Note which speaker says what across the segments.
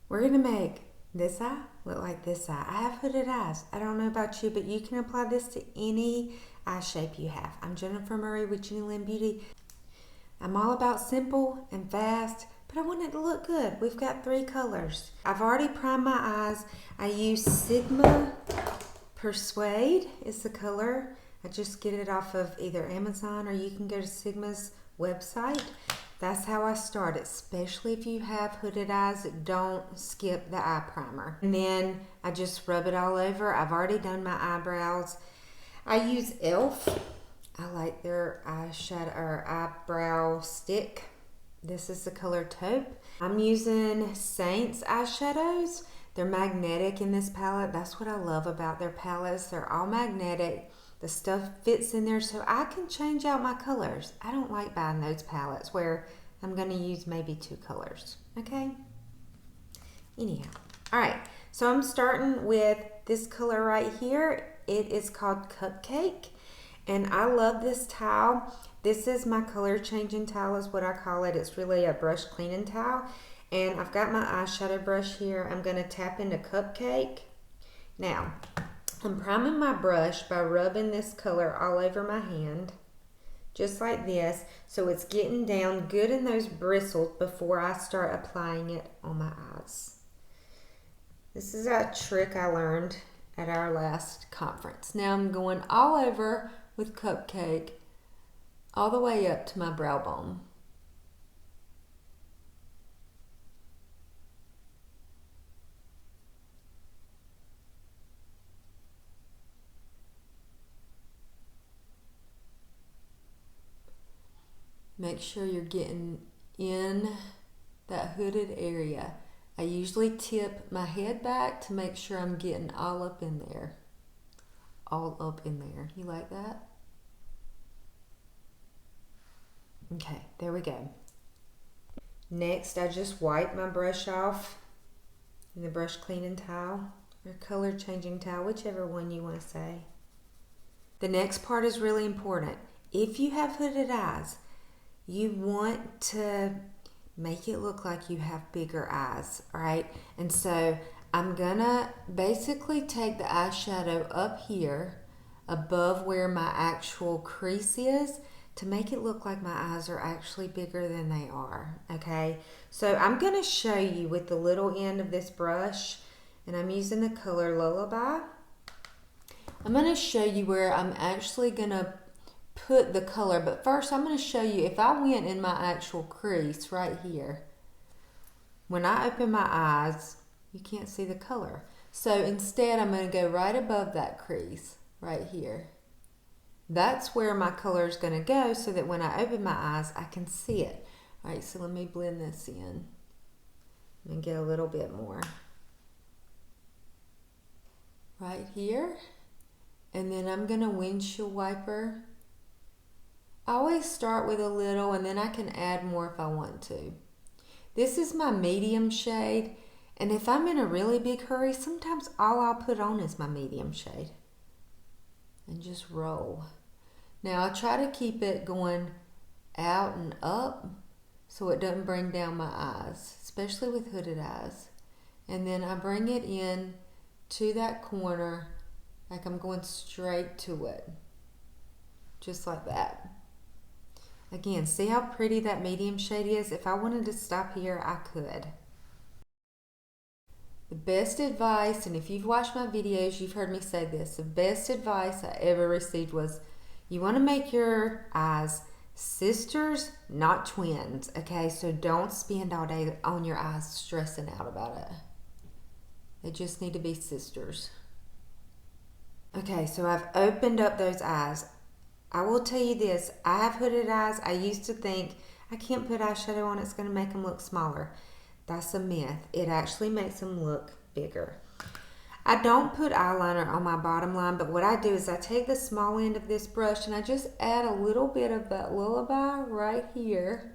Speaker 1: We're gonna make this eye look like this eye. I have hooded eyes. I don't know about you, but you can apply this to any eye shape you have. I'm Jennifer Murray with Jenny Lynn Beauty. I'm all about simple and fast, but I want it to look good. We've got 3 colors. I've already primed my eyes. I use Sigma Persuade is the color. I just get it off of either Amazon or you can go to Sigma's website. That's how I start, especially if you have hooded eyes. Don't skip the eye primer. And then I just rub it all over. I've already done my eyebrows. I use e.l.f. I like their eyeshadow or eyebrow stick. This is the color taupe. I'm using Seint's eyeshadows. They're magnetic in this palette. That's what I love about their palettes. They're all magnetic. The stuff fits in there so I can change out my colors. I don't like buying those palettes where I'm going to use maybe 2 colors. Okay? Anyhow. Alright, so I'm starting with this color right here. It is called Cupcake. And I love this towel. This is my color changing towel is what I call it. It's really a brush cleaning towel. And I've got my eyeshadow brush here. I'm going to tap into Cupcake. Now, I'm priming my brush by rubbing this color all over my hand, just like this, so it's getting down good in those bristles before I start applying it on my eyes. This is a trick I learned at our last conference. Now I'm going all over with Cupcake, all the way up to my brow bone. Make sure you're getting in that hooded area. I usually tip my head back to make sure I'm getting all up in there. All up in there. You like that? Okay, there we go. Next, I just wipe my brush off in the brush cleaning towel or color changing towel, whichever one you want to say. The next part is really important. If you have hooded eyes, you want to make it look like you have bigger eyes, right? And so I'm gonna basically take the eyeshadow up here above where my actual crease is to make it look like my eyes are actually bigger than they are, okay? So I'm gonna show you with the little end of this brush, and I'm using the color Lullaby. I'm gonna show you where I'm actually gonna put the color, but first I'm going to show you if I went in my actual crease right here. When I open my eyes, you can't see the color. So instead I'm going to go right above that crease right here. That's where my color is going to go so that when I open my eyes I can see it. Alright, so let me blend this in and get a little bit more. Right here. And then I'm going to windshield wiper. I always start with a little and then I can add more if I want to. This is my medium shade, and if I'm in a really big hurry, sometimes all I'll put on is my medium shade. And just roll. Now I try to keep it going out and up so it doesn't bring down my eyes, especially with hooded eyes. And then I bring it in to that corner like I'm going straight to it. Just like that. Again, see how pretty that medium shade is? If I wanted to stop here, I could. The best advice, and if you've watched my videos, you've heard me say this, the best advice I ever received was you want to make your eyes sisters, not twins, okay? So don't spend all day on your eyes stressing out about it. They just need to be sisters. Okay, so I've opened up those eyes. I will tell you this, I have hooded eyes. I used to think I can't put eyeshadow on, it's going to make them look smaller. That's a myth. It actually makes them look bigger. I don't put eyeliner on my bottom line, but what I do is I take the small end of this brush and I just add a little bit of that Lullaby right here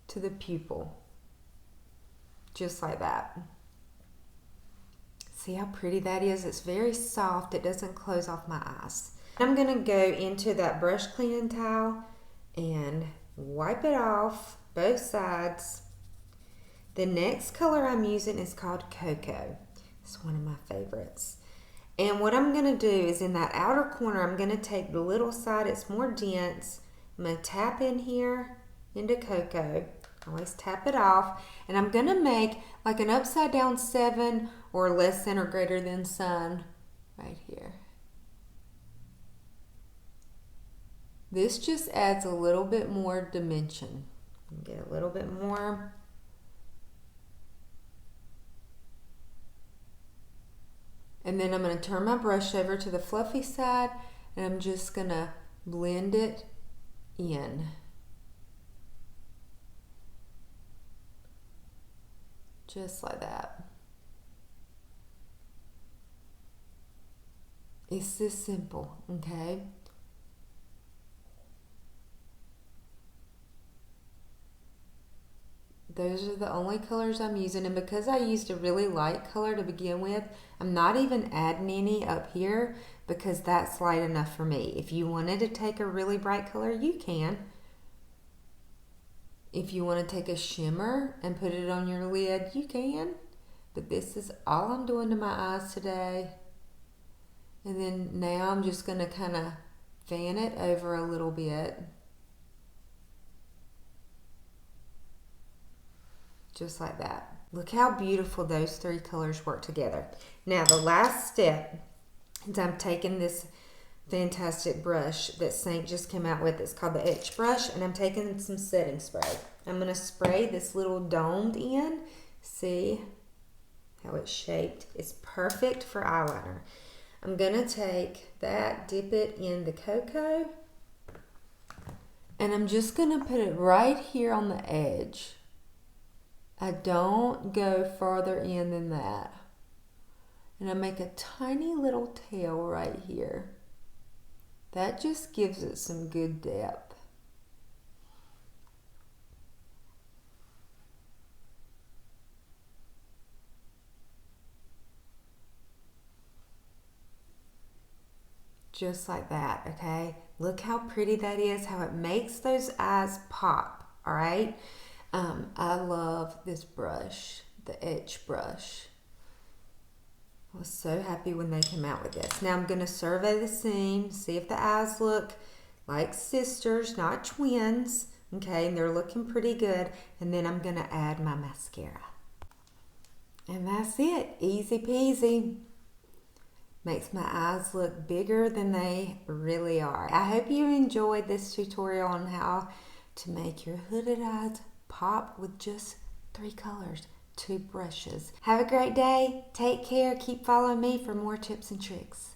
Speaker 1: to the pupil. Just like that. See how pretty that is? It's very soft. It doesn't close off my eyes. I'm going to go into that brush cleaning towel and wipe it off both sides The next color I'm using is called Cocoa. It's one of my favorites. And what I'm going to do is in that outer corner, I'm going to take the little side, it's more dense. I'm going to tap in here into Cocoa. Always tap it off. And I'm going to make like an upside down 7 or less than or greater than sun right here. This just adds a little bit more dimension. Get a little bit more. And then I'm going to turn my brush over to the fluffy side and I'm just going to blend it in. Just like that. It's this simple, okay? Those are the only colors I'm using, and because I used a really light color to begin with, I'm not even adding any up here because that's light enough for me. If you wanted to take a really bright color, you can. If you want to take a shimmer and put it on your lid, you can. But this is all I'm doing to my eyes today. And then now I'm just going to kind of fan it over a little bit. Just like that. Look how beautiful those 3 colors work together. Now the last step is I'm taking this fantastic brush that Seint just came out with. It's called the Etch Brush, and I'm taking some setting spray. I'm going to spray this little domed in. See how it's shaped? It's perfect for eyeliner. I'm going to take that, dip it in the Cocoa, and I'm just going to put it right here on the edge. I don't go farther in than that. And I make a tiny little tail right here. That just gives it some good depth. Just like that, okay? Look how pretty that is, how it makes those eyes pop, all right? I love this brush, the Etch Brush. I was so happy when they came out with this. Now I'm going to survey the seam, see if the eyes look like sisters, not twins. Okay, and they're looking pretty good. And then I'm going to add my mascara. And that's it. Easy peasy. Makes my eyes look bigger than they really are. I hope you enjoyed this tutorial on how to make your hooded eyes pop with just 3 colors, 2 brushes. Have a great day. Take care. Keep following me for more tips and tricks.